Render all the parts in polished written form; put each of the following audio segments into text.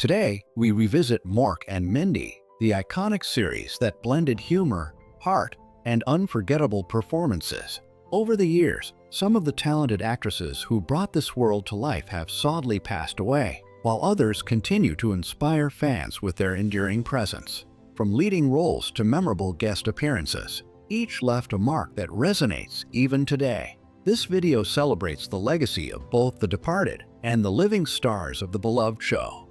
Today, we revisit Mork and Mindy, the iconic series that blended humor, heart, and unforgettable performances. Over the years, some of the talented actresses who brought this world to life have sadly passed away, while others continue to inspire fans with their enduring presence. From leading roles to memorable guest appearances, each left a mark that resonates even today. This video celebrates the legacy of both the departed and the living stars of the beloved show.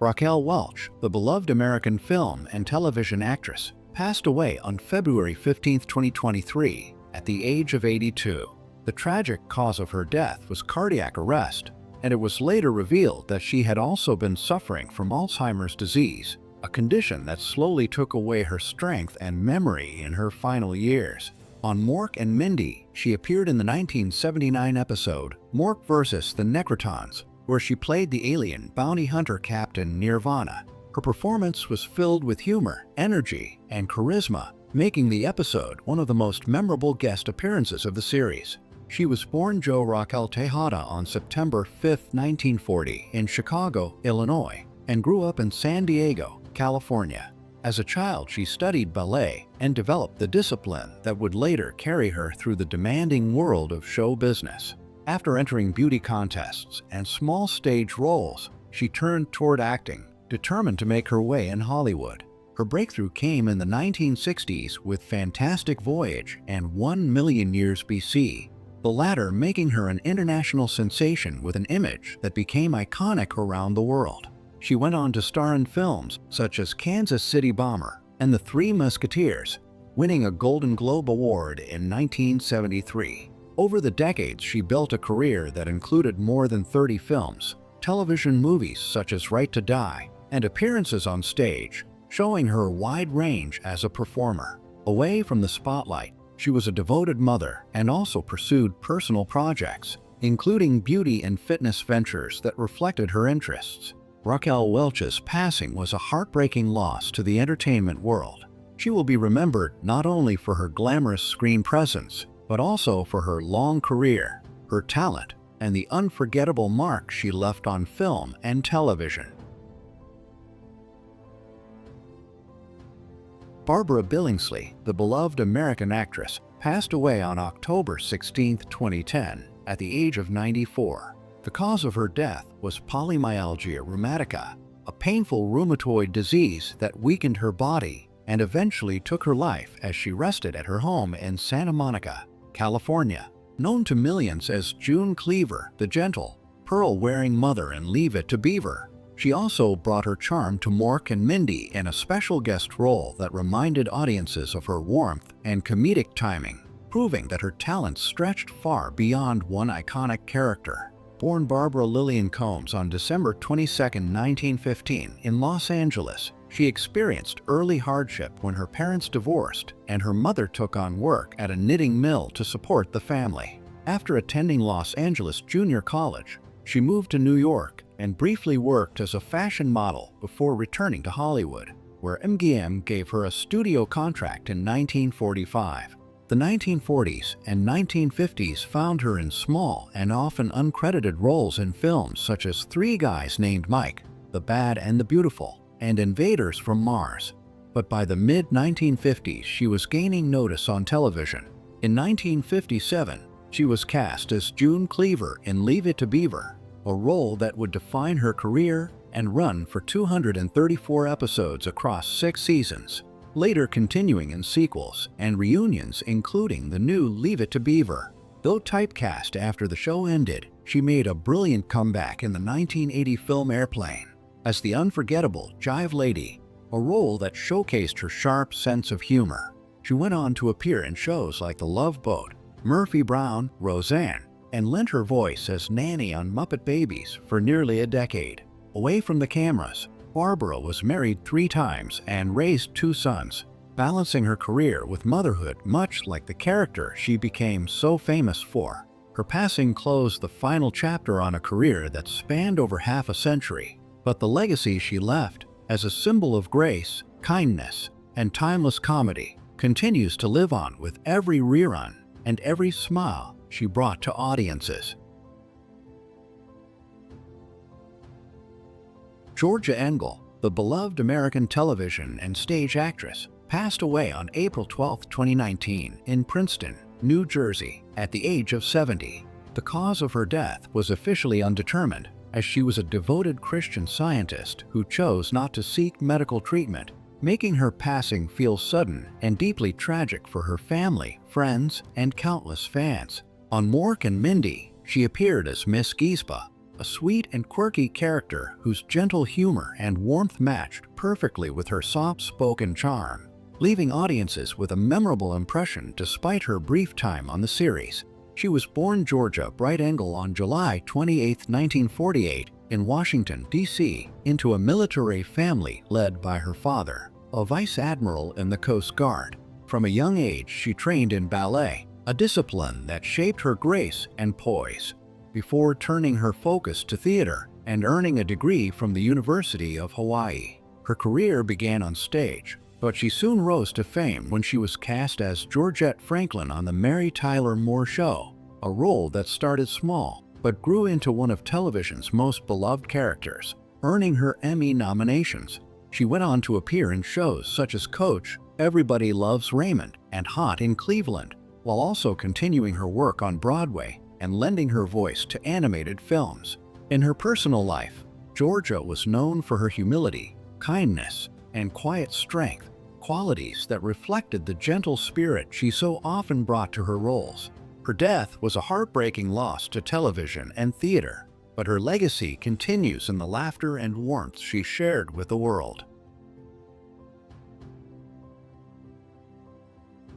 Raquel Welch, the beloved American film and television actress, passed away on February 15, 2023, at the age of 82. The tragic cause of her death was cardiac arrest, and it was later revealed that she had also been suffering from Alzheimer's disease, a condition that slowly took away her strength and memory in her final years. On Mork and Mindy, she appeared in the 1979 episode Mork vs. the Necrotons, where she played the alien bounty hunter captain Nirvana. Her performance was filled with humor, energy, and charisma, making the episode one of the most memorable guest appearances of the series. She was born Jo Raquel Tejada on September 5, 1940, in Chicago, Illinois, and grew up in San Diego, California. As a child, she studied ballet and developed the discipline that would later carry her through the demanding world of show business. After entering beauty contests and small stage roles, she turned toward acting, determined to make her way in Hollywood. Her breakthrough came in the 1960s with Fantastic Voyage and 1 Million Years BC, the latter making her an international sensation with an image that became iconic around the world. She went on to star in films such as Kansas City Bomber and The Three Musketeers, winning a Golden Globe Award in 1973. Over the decades, she built a career that included more than 30 films, television movies such as Right to Die, and appearances on stage, showing her wide range as a performer. Away from the spotlight, she was a devoted mother and also pursued personal projects, including beauty and fitness ventures that reflected her interests. Raquel Welch's passing was a heartbreaking loss to the entertainment world. She will be remembered not only for her glamorous screen presence, but also for her long career, her talent, and the unforgettable mark she left on film and television. Barbara Billingsley, the beloved American actress, passed away on October 16, 2010, at the age of 94. The cause of her death was polymyalgia rheumatica, a painful rheumatoid disease that weakened her body and eventually took her life as she rested at her home in Santa Monica, California. Known to millions as June Cleaver, the gentle, pearl-wearing mother in Leave It to Beaver, she also brought her charm to Mork and Mindy in a special guest role that reminded audiences of her warmth and comedic timing, proving that her talents stretched far beyond one iconic character. Born Barbara Lillian Combs on December 22, 1915, in Los Angeles, she experienced early hardship when her parents divorced and her mother took on work at a knitting mill to support the family. After attending Los Angeles Junior College, she moved to New York and briefly worked as a fashion model before returning to Hollywood, where MGM gave her a studio contract in 1945. The 1940s and 1950s found her in small and often uncredited roles in films such as Three Guys Named Mike, The Bad and the Beautiful, and Invaders from Mars. But by the mid-1950s, she was gaining notice on television. In 1957, she was cast as June Cleaver in Leave It to Beaver, a role that would define her career and run for 234 episodes across 6 seasons, later continuing in sequels and reunions including the new Leave It to Beaver. Though typecast after the show ended, she made a brilliant comeback in the 1980 film Airplane as the unforgettable Jive Lady, a role that showcased her sharp sense of humor. She went on to appear in shows like The Love Boat, Murphy Brown, Roseanne, and lent her voice as Nanny on Muppet Babies for nearly a decade. Away from the cameras, Barbara was married 3 times and raised 2 sons, balancing her career with motherhood much like the character she became so famous for. Her passing closed the final chapter on a career that spanned over half a century, but the legacy she left, as a symbol of grace, kindness, and timeless comedy, continues to live on with every rerun and every smile she brought to audiences. Georgia Engel, the beloved American television and stage actress, passed away on April 12, 2019 in Princeton, New Jersey, at the age of 70. The cause of her death was officially undetermined, as she was a devoted Christian Scientist who chose not to seek medical treatment, making her passing feel sudden and deeply tragic for her family, friends, and countless fans. On Mork and Mindy, she appeared as Miss Giesba, a sweet and quirky character whose gentle humor and warmth matched perfectly with her soft-spoken charm, leaving audiences with a memorable impression despite her brief time on the series. She was born Georgia Bright Engel on July 28, 1948, in Washington, D.C., into a military family led by her father, a vice admiral in the Coast Guard. From a young age, she trained in ballet, a discipline that shaped her grace and poise, before turning her focus to theater and earning a degree from the University of Hawaii. Her career began on stage, but she soon rose to fame when she was cast as Georgette Franklin on The Mary Tyler Moore Show, a role that started small but grew into one of television's most beloved characters, earning her Emmy nominations. She went on to appear in shows such as Coach, Everybody Loves Raymond, and Hot in Cleveland, while also continuing her work on Broadway and lending her voice to animated films. In her personal life, Georgia was known for her humility, kindness, and quiet strength, qualities that reflected the gentle spirit she so often brought to her roles. Her death was a heartbreaking loss to television and theater, but her legacy continues in the laughter and warmth she shared with the world.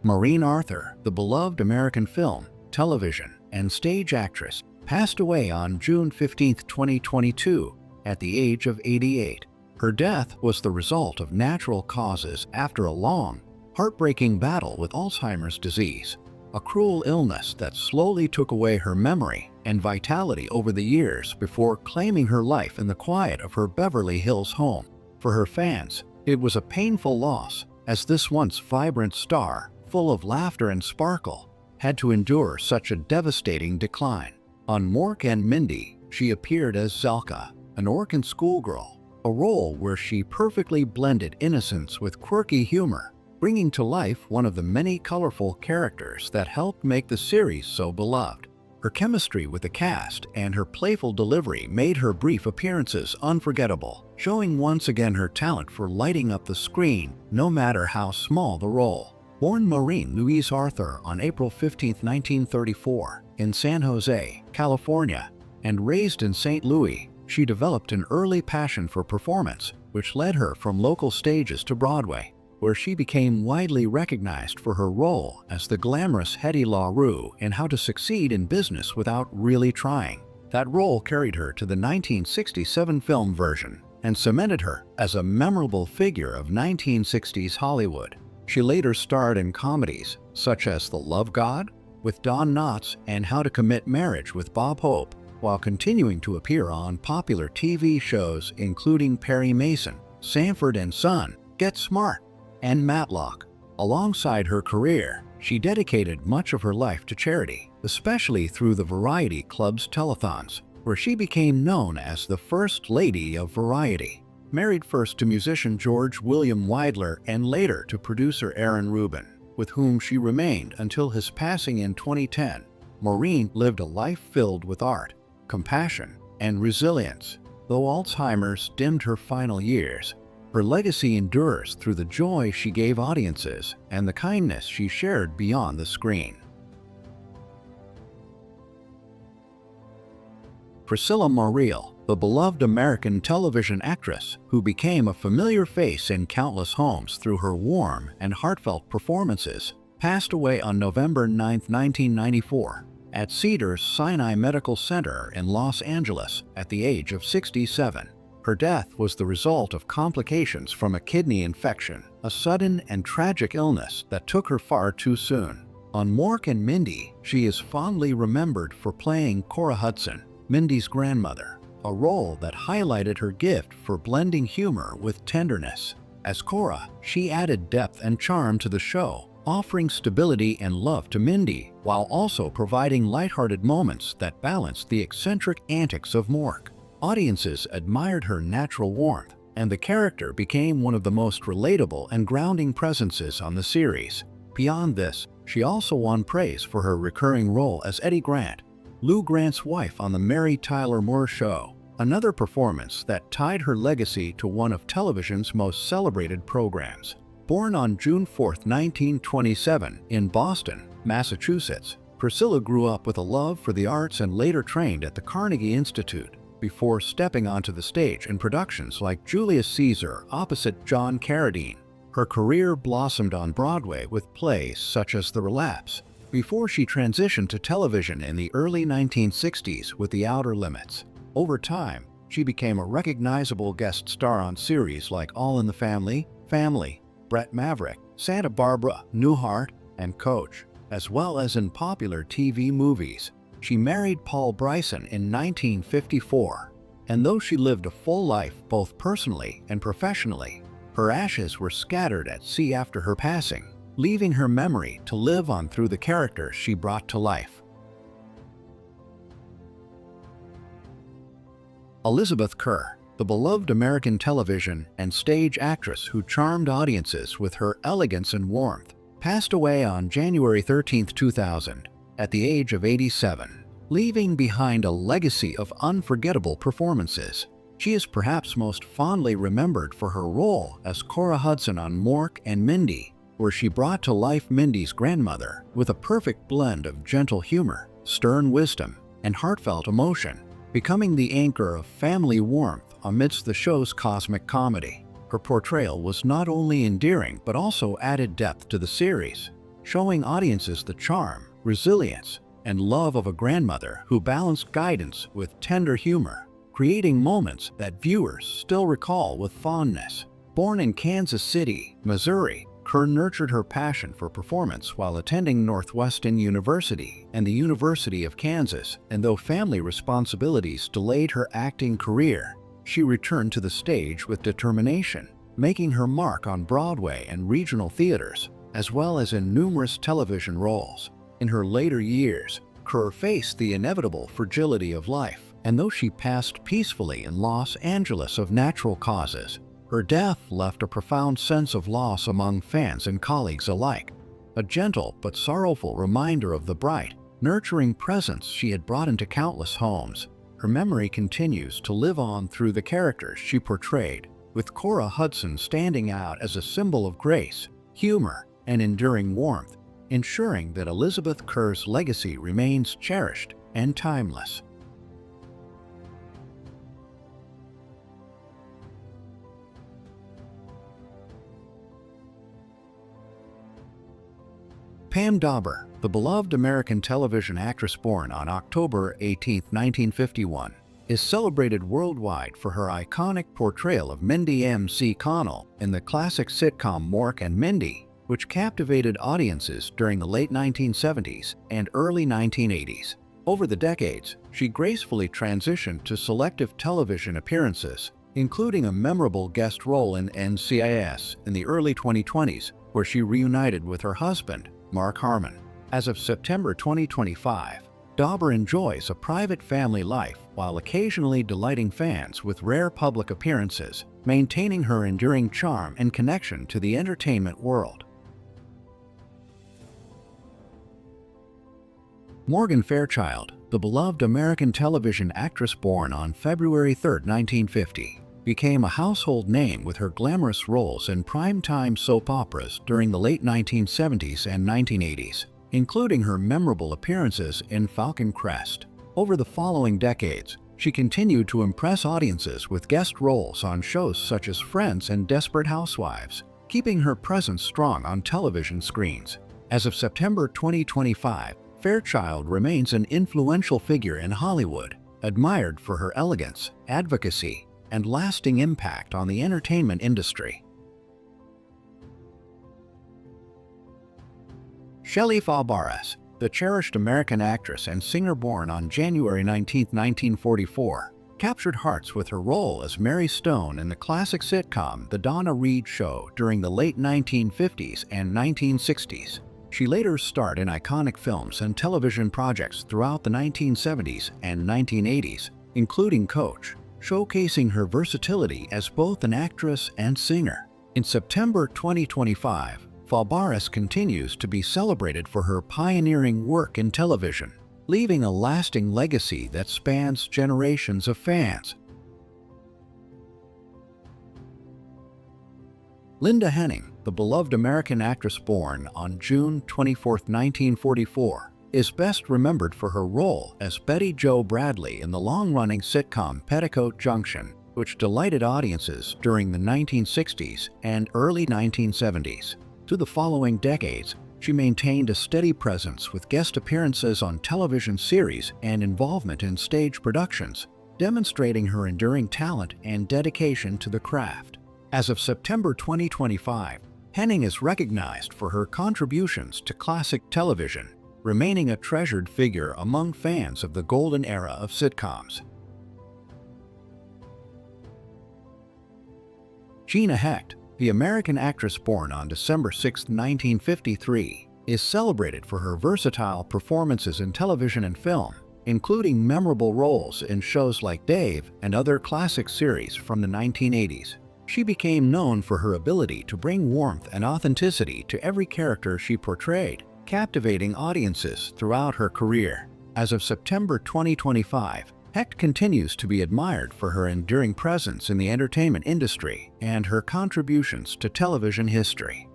Maureen Arthur, the beloved American film, television, and stage actress, passed away on June 15, 2022, at the age of 88. Her death was the result of natural causes after a long, heartbreaking battle with Alzheimer's disease, a cruel illness that slowly took away her memory and vitality over the years before claiming her life in the quiet of her Beverly Hills home. For her fans, it was a painful loss, as this once vibrant star, full of laughter and sparkle, had to endure such a devastating decline. On Mork and Mindy, she appeared as Zelka, an Orkin schoolgirl, a role where she perfectly blended innocence with quirky humor, bringing to life one of the many colorful characters that helped make the series so beloved. Her chemistry with the cast and her playful delivery made her brief appearances unforgettable, showing once again her talent for lighting up the screen, no matter how small the role. Born Maureen Louise Arthur on April 15, 1934, in San Jose, California, and raised in St. Louis, she developed an early passion for performance, which led her from local stages to Broadway, where she became widely recognized for her role as the glamorous Hetty LaRue in How to Succeed in Business Without Really Trying. That role carried her to the 1967 film version and cemented her as a memorable figure of 1960s Hollywood. She later starred in comedies such as The Love God with Don Knotts and How to Commit Marriage with Bob Hope, while continuing to appear on popular TV shows including Perry Mason, Sanford and Son, Get Smart, and Matlock. Alongside her career, she dedicated much of her life to charity, especially through the Variety Club's telethons, where she became known as the First Lady of Variety. Married first to musician George William Weidler and later to producer Aaron Rubin, with whom she remained until his passing in 2010, Maureen lived a life filled with art, compassion, and resilience. Though Alzheimer's dimmed her final years, her legacy endures through the joy she gave audiences and the kindness she shared beyond the screen. Priscilla Morrill, the beloved American television actress who became a familiar face in countless homes through her warm and heartfelt performances, passed away on November 9, 1994, at Cedars-Sinai Medical Center in Los Angeles at the age of 67. Her death was the result of complications from a kidney infection, a sudden and tragic illness that took her far too soon. On Mork and Mindy, she is fondly remembered for playing Cora Hudson, Mindy's grandmother, a role that highlighted her gift for blending humor with tenderness. As Cora, she added depth and charm to the show, offering stability and love to Mindy, while also providing lighthearted moments that balanced the eccentric antics of Mork. Audiences admired her natural warmth, and the character became one of the most relatable and grounding presences on the series. Beyond this, she also won praise for her recurring role as Eddie Grant, Lou Grant's wife on The Mary Tyler Moore Show, another performance that tied her legacy to one of television's most celebrated programs. Born on June 4, 1927, in Boston, Massachusetts, Priscilla grew up with a love for the arts and later trained at the Carnegie Institute, before stepping onto the stage in productions like Julius Caesar opposite John Carradine. Her career blossomed on Broadway with plays such as The Relapse, before she transitioned to television in the early 1960s with The Outer Limits. Over time, she became a recognizable guest star on series like All in the Family, Brett Maverick, Santa Barbara, Newhart, and Coach, as well as in popular TV movies. She married Paul Bryson in 1954, and though she lived a full life both personally and professionally, her ashes were scattered at sea after her passing, leaving her memory to live on through the characters she brought to life. Elizabeth Kerr, the beloved American television and stage actress who charmed audiences with her elegance and warmth, passed away on January 13, 2000, at the age of 87, leaving behind a legacy of unforgettable performances. She is perhaps most fondly remembered for her role as Cora Hudson on Mork and Mindy, where she brought to life Mindy's grandmother with a perfect blend of gentle humor, stern wisdom, and heartfelt emotion, becoming the anchor of family warmth amidst the show's cosmic comedy. Her portrayal was not only endearing but also added depth to the series, showing audiences the charm, resilience, and love of a grandmother who balanced guidance with tender humor, creating moments that viewers still recall with fondness. Born in Kansas City, Missouri, Kerr nurtured her passion for performance while attending Northwestern University and the University of Kansas, and though family responsibilities delayed her acting career, she returned to the stage with determination, making her mark on Broadway and regional theaters, as well as in numerous television roles. In her later years, Kerr faced the inevitable fragility of life, and though she passed peacefully in Los Angeles of natural causes, her death left a profound sense of loss among fans and colleagues alike, a gentle but sorrowful reminder of the bright, nurturing presence she had brought into countless homes. Her memory continues to live on through the characters she portrayed, with Cora Hudson standing out as a symbol of grace, humor, and enduring warmth, ensuring that Elizabeth Kerr's legacy remains cherished and timeless. Pam Dawber, the beloved American television actress born on October 18, 1951, is celebrated worldwide for her iconic portrayal of Mindy M.C. Connell in the classic sitcom Mork and Mindy, which captivated audiences during the late 1970s and early 1980s. Over the decades, she gracefully transitioned to selective television appearances, including a memorable guest role in NCIS in the early 2020s, where she reunited with her husband, Mark Harmon. As of September 2025, Dawber enjoys a private family life while occasionally delighting fans with rare public appearances, maintaining her enduring charm and connection to the entertainment world. Morgan Fairchild, the beloved American television actress born on February 3, 1950, became a household name with her glamorous roles in primetime soap operas during the late 1970s and 1980s, including her memorable appearances in Falcon Crest. Over the following decades, she continued to impress audiences with guest roles on shows such as Friends and Desperate Housewives, keeping her presence strong on television screens. As of September 2025, Fairchild remains an influential figure in Hollywood, admired for her elegance, advocacy, and lasting impact on the entertainment industry. Shelley Fabares, the cherished American actress and singer born on January 19, 1944, captured hearts with her role as Mary Stone in the classic sitcom The Donna Reed Show during the late 1950s and 1960s. She later starred in iconic films and television projects throughout the 1970s and 1980s, including Coach, showcasing her versatility as both an actress and singer. In September 2025, Passed continues to be celebrated for her pioneering work in television, leaving a lasting legacy that spans generations of fans. Linda Henning, the beloved American actress born on June 24, 1944, is best remembered for her role as Betty Jo Bradley in the long-running sitcom Petticoat Junction, which delighted audiences during the 1960s and early 1970s. Through the following decades, she maintained a steady presence with guest appearances on television series and involvement in stage productions, demonstrating her enduring talent and dedication to the craft. As of September 2025, Henning is recognized for her contributions to classic television, remaining a treasured figure among fans of the golden era of sitcoms. Gina Hecht, the American actress born on December 6, 1953, is celebrated for her versatile performances in television and film, including memorable roles in shows like Dave and other classic series from the 1980s. She became known for her ability to bring warmth and authenticity to every character she portrayed, captivating audiences throughout her career. As of September 2025, Hecht continues to be admired for her enduring presence in the entertainment industry and her contributions to television history.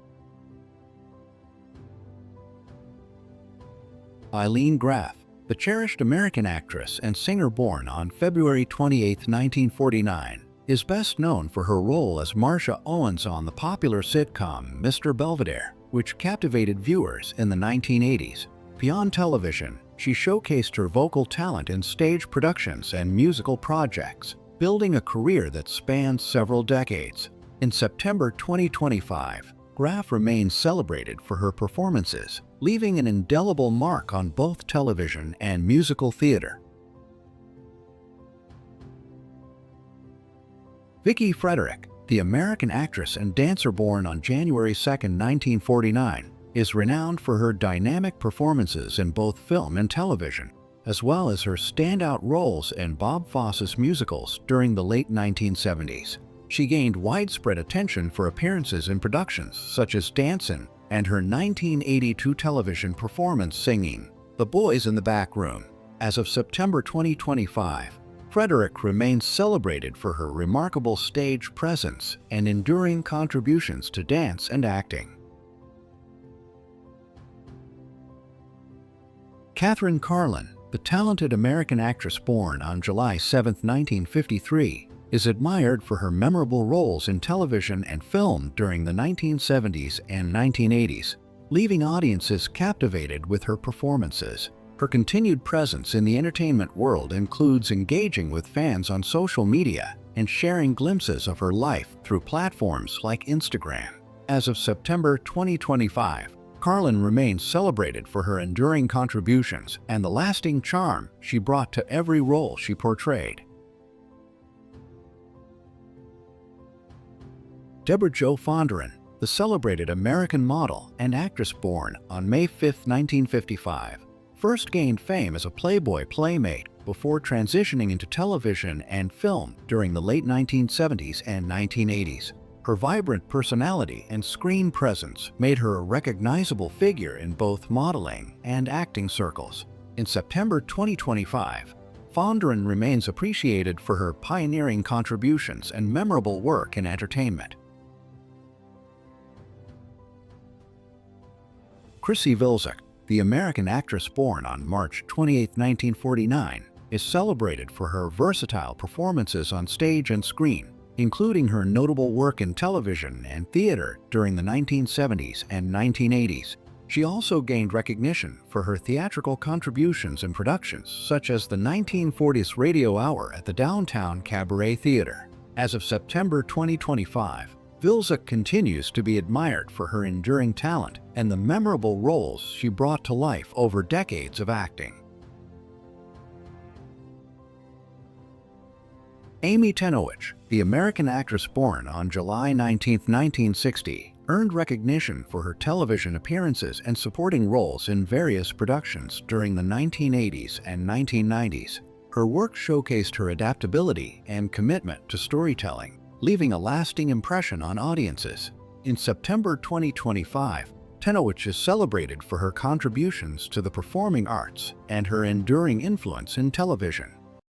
Eileen Graff, the cherished American actress and singer born on February 28, 1949, is best known for her role as Marsha Owens on the popular sitcom Mr. Belvedere, which captivated viewers in the 1980s. Beyond television, she showcased her vocal talent in stage productions and musical projects, building a career that spans several decades. In September 2025, Graff remains celebrated for her performances, leaving an indelible mark on both television and musical theater. Vicki Frederick, the American actress and dancer born on January 2, 1949, is renowned for her dynamic performances in both film and television, as well as her standout roles in Bob Fosse's musicals during the late 1970s. She gained widespread attention for appearances in productions such as Dancin' and her 1982 television performance singing The Boys in the Back Room. As of September 2025, Frederick remains celebrated for her remarkable stage presence and enduring contributions to dance and acting. Catherine Carlin, the talented American actress born on July 7, 1953, is admired for her memorable roles in television and film during the 1970s and 1980s, leaving audiences captivated with her performances. Her continued presence in the entertainment world includes engaging with fans on social media and sharing glimpses of her life through platforms like Instagram. As of September 2025, Carlin remains celebrated for her enduring contributions and the lasting charm she brought to every role she portrayed. Deborah Jo Fondren, the celebrated American model and actress born on May 5, 1955, first gained fame as a Playboy playmate before transitioning into television and film during the late 1970s and 1980s. Her vibrant personality and screen presence made her a recognizable figure in both modeling and acting circles. In September 2025, Fondren remains appreciated for her pioneering contributions and memorable work in entertainment. Chrissy Vilsack, the American actress born on March 28, 1949, is celebrated for her versatile performances on stage and screen, including her notable work in television and theater during the 1970s and 1980s. She also gained recognition for her theatrical contributions in productions such as the 1940s Radio Hour at the Downtown Cabaret Theater. As of September 2025, Vilsack continues to be admired for her enduring talent and the memorable roles she brought to life over decades of acting. Amy Tenowich, the American actress born on July 19, 1960, earned recognition for her television appearances and supporting roles in various productions during the 1980s and 1990s. Her work showcased her adaptability and commitment to storytelling, leaving a lasting impression on audiences. In September 2025, Tenowich is celebrated for her contributions to the performing arts and her enduring influence in television.